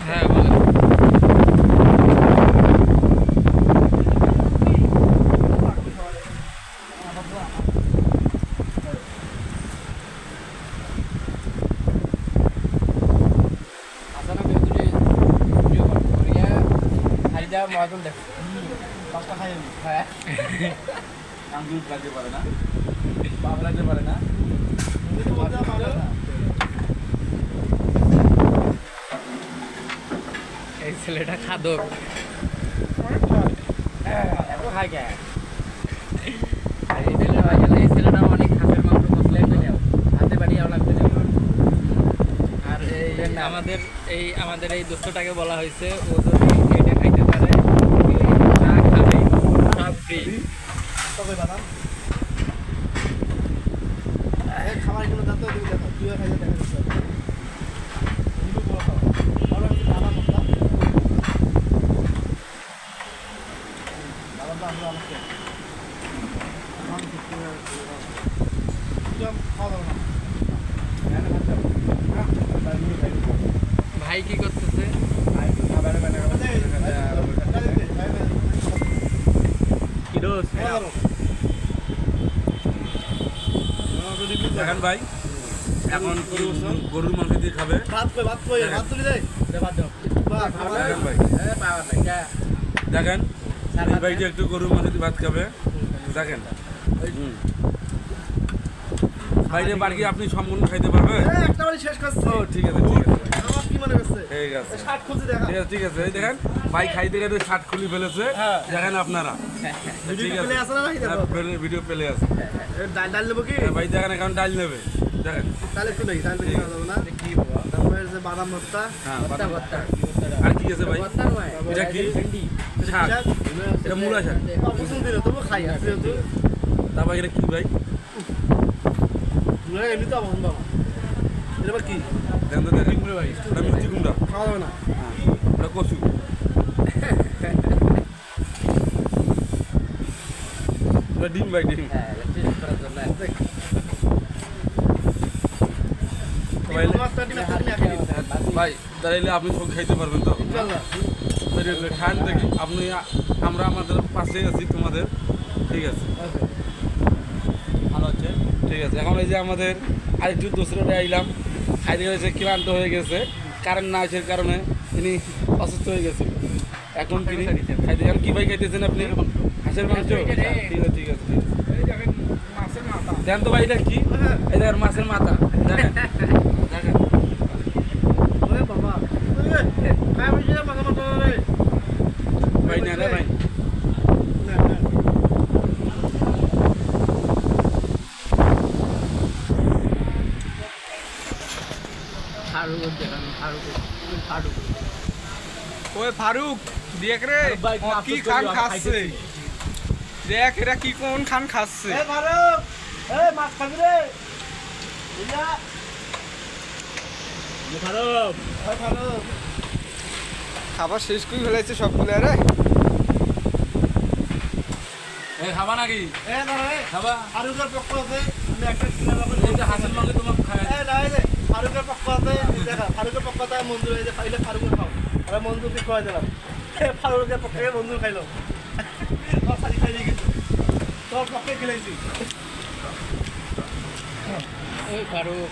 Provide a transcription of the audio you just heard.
হ্যাঁ বলেন। মহাজন দেখো পাঁচটা খাই আমি হ্যাঁ আঙ্গুল লাগতে পারে না বাপ লাগতে পারে না এই ছেলেটা খাদক এই ছেলেটা অনেক হাতের মাংস মশলা যাও হাতে বাড়িয়ে লাগবে যাও। আর আমাদের এই দোস্তটাকে বলা হয়েছে ও যদি এটা খাইতে পারে যা খাবে সব ফ্রি। তবে বাদাম খাবারগুলো দাও তো দেখো তুইও খাইতে দেখা যাচ্ছে ভাই কি করতেছে? দেখেন ভাই এখন গরুর মাংস দিয়ে খাবে দেখেন ভাই যে একটু গরুর মাংস দিয়ে ভাত খাবে দেখেন ভাইরে বাড়ি আপনি সম্পূর্ণ খাইতে পারবেন একটা বাড়ি শেষ করছে ও ঠিক আছে ঠিক আছে আমার কি মনে করছে ঠিক আছে 60 খুঁজে দেখা ঠিক আছে ঠিক আছে এই দেখেন ভাই খাইতে খাইতে শার্ট খুলে ফেলেছে দেখেন আপনারা ঠিক আছে প্লে আছে না ভাই দেখো ভিডিও প্লে আছে ডাল ডাল নেবো কি ভাই দেখেন এখন ডাল নেবে দেখেন তাহলে একটু নেই তাহলে বেশি খাওয়া যাবে না কি তারপরে যে বাদাম ভর্তা হ্যাঁ আর কি আছে ভাই এটা কি শাক এটা মূলা শাক বুঝুন দিল তবু খাই আর যেহেতু তারপর এটা কি ভাই মূলা এমনি তো আমার বাবা এটা আবার কি দেখেন তো দেখেন ভাই এটা মিষ্টি কুমড়া খাওয়া যাবে না এটা কচু এটা ডিম ভাই ডিম ভাই দাঁড়াইলে আপনি সব খাইতে পারবেন তো খান দেখি আপনি আমরা আমাদের পাশেই আছি তোমাদের ঠিক আছে ভালো হচ্ছে ঠিক আছে এখন এই যে আমাদের আরেকটু দোসরাটা আইলাম খাইতে গেছে ক্লান্ত হয়ে গেছে কারেন্ট না আসার কারণে তিনি অসুস্থ হয়ে গেছে এখন তিনি খাইতে এখন কী ভাই খাইতেছেন আপনি হাঁসের মাংস ঠিক আছে ঠিক আছে ঠিক আছে দেন তো ভাই এটা কি এই দেখেন মাছের মাথা দেখেন দেখেন ওরে বাবা খাই বসে মাথা মাথা রে ভাই না রে ভাই ওই ফারুক দেখ রে কি খান খাচ্ছে দেখ এরা কি কোন খান খাচ্ছে এ ফারুক এ মাছ খাবি রে বুঝা ফারুক ওই ফারুক খাবার শেষ করে ফেলেছে সবগুলো রে খাবা নাকি এ দাঁড়া রে খাবা ফারুকের পক্ষ আছে আমি একটা কিনা বাবা এই যে হাঁসের মাংস তোমাকে খাই এ দাঁড়া রে ফারুকের পক্ষ আছে দেখা ফারুকের পক্ষ আছে মঞ্জুর এই যে খাইলে ফারুকের খাও আর মঞ্জুরকে খাওয়াই দিলাম ফারুকের পক্ষে মঞ্জুর খাইলো তোর সাথে খাই দিয়ে গেছি তোর পক্ষে খেলেছি ওই ফারুক